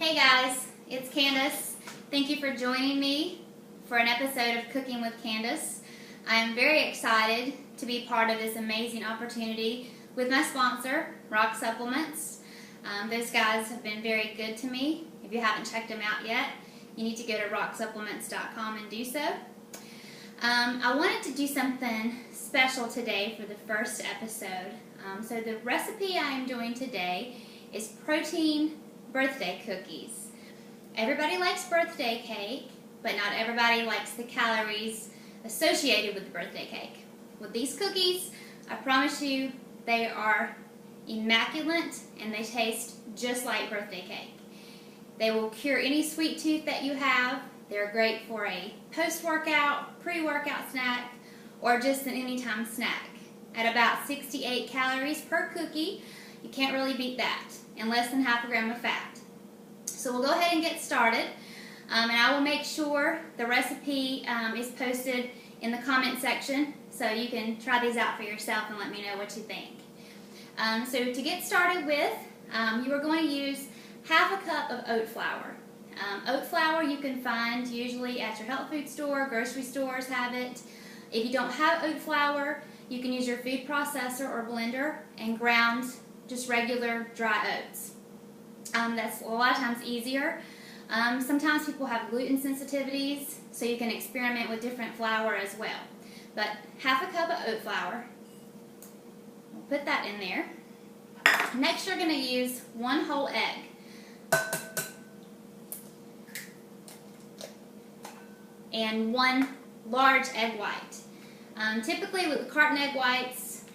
Hey guys, it's Candice. Thank you for joining me for an episode of Cooking with Candice. I am very excited to be part of this amazing opportunity with my sponsor, Rock Supplements. Those guys have been very good to me. If you haven't checked them out yet, you need to go to rocksupplements.com and do so. I wanted to do something special today for the first episode. So the recipe I am doing today is protein birthday cookies. Everybody likes birthday cake, but not everybody likes the calories associated with the birthday cake. With these cookies, I promise you, they are immaculate and they taste just like birthday cake. They will cure any sweet tooth that you have. They're great for a post-workout, pre-workout snack, or just an anytime snack. At about 68 calories per cookie, you can't really beat that, and less than half a gram of fat. So we'll go ahead and get started, and I will make sure the recipe is posted in the comment section so you can try these out for yourself and let me know what you think. So to get started with, you are going to use half a cup of oat flour. Oat flour you can find usually at your health food store, grocery stores have it. If you don't have oat flour, you can use your food processor or blender and ground just regular dry oats. That's a lot of times easier. Sometimes people have gluten sensitivities, so you can experiment with different flour as well. But half a cup of oat flour, we'll put that in there. Next you're going to use 1 whole egg and 1 large egg white. Typically with the carton egg whites,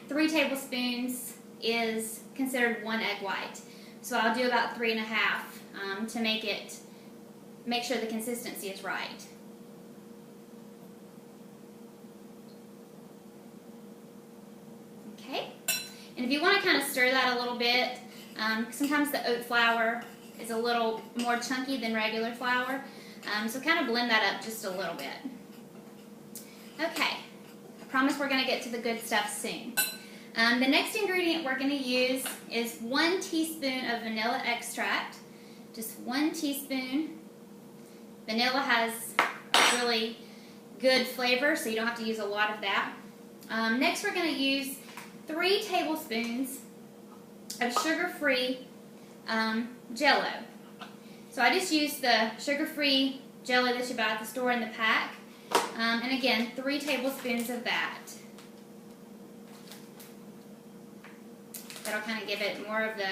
3 tablespoons is considered 1 egg white. So I'll do about 3.5 to make sure the consistency is right. Okay, and if you want to kind of stir that a little bit, sometimes the oat flour is a little more chunky than regular flour, so kind of blend that up just a little bit. Okay, I promise we're going to get to the good stuff soon. The next ingredient we're going to use is 1 teaspoon of vanilla extract. Just 1 teaspoon. Vanilla has a really good flavor, so you don't have to use a lot of that. Next we're going to use 3 tablespoons of sugar-free Jell-O. So I just used the sugar-free Jell-O that you buy at the store in the pack. And again, 3 tablespoons of that. That'll kind of give it more of the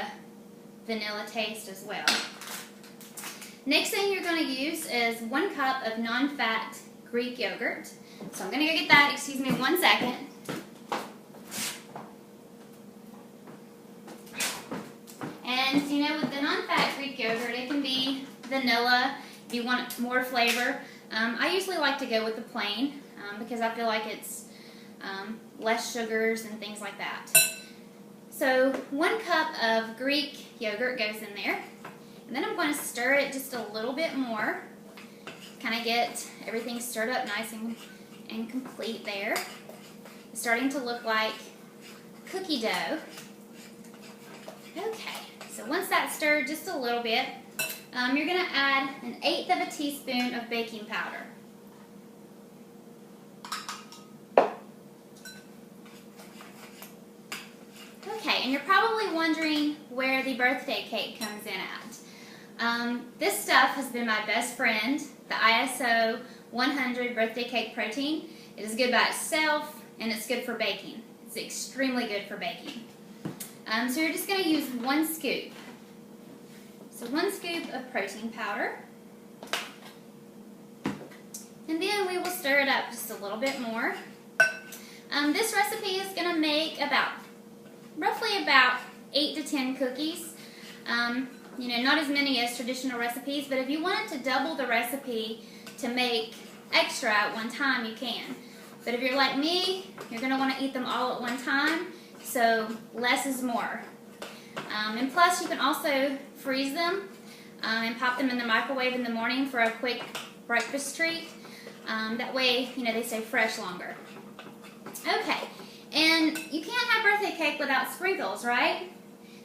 vanilla taste as well. Next thing you're going to use is 1 cup of non-fat Greek yogurt. So I'm going to go get that. Excuse me 1 second. And you know, with the non-fat Greek yogurt, it can be vanilla if you want more flavor. I usually like to go with the plain because I feel like it's less sugars and things like that. So 1 cup of Greek yogurt goes in there, and then I'm going to stir it just a little bit more, kind of get everything stirred up nice and complete there. It's starting to look like cookie dough. Okay, so once that's stirred just a little bit, you're going to add 1/8 of a teaspoon of baking powder. Okay, and you're probably wondering where the birthday cake comes in at. This stuff has been my best friend, the ISO 100 birthday cake protein. It is good by itself, and it's good for baking. It's extremely good for baking. So you're just going to use 1 scoop. So 1 scoop of protein powder. And then we will stir it up just a little bit more. This recipe is going to make roughly about 8 to 10 cookies. You know, not as many as traditional recipes, but if you wanted to double the recipe to make extra at one time, you can. But if you're like me, you're going to want to eat them all at one time, so less is more. And plus, you can also freeze them and pop them in the microwave in the morning for a quick breakfast treat. That way, you know, they stay fresh longer. Okay, and you can't have birthday cake without sprinkles, right?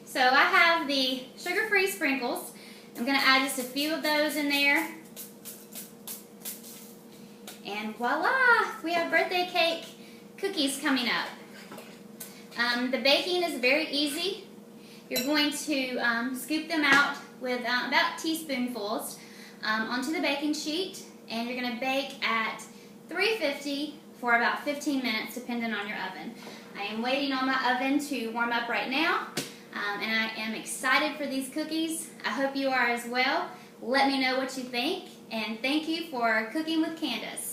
So I have the sugar-free sprinkles. I'm going to add just a few of those in there. And voila, we have birthday cake cookies coming up. The baking is very easy. You're going to scoop them out with about teaspoonfuls onto the baking sheet, and you're going to bake at 350 for about 15 minutes depending on your oven. I am waiting on my oven to warm up right now, and I am excited for these cookies. I hope you are as well. Let me know what you think, and thank you for cooking with Candice.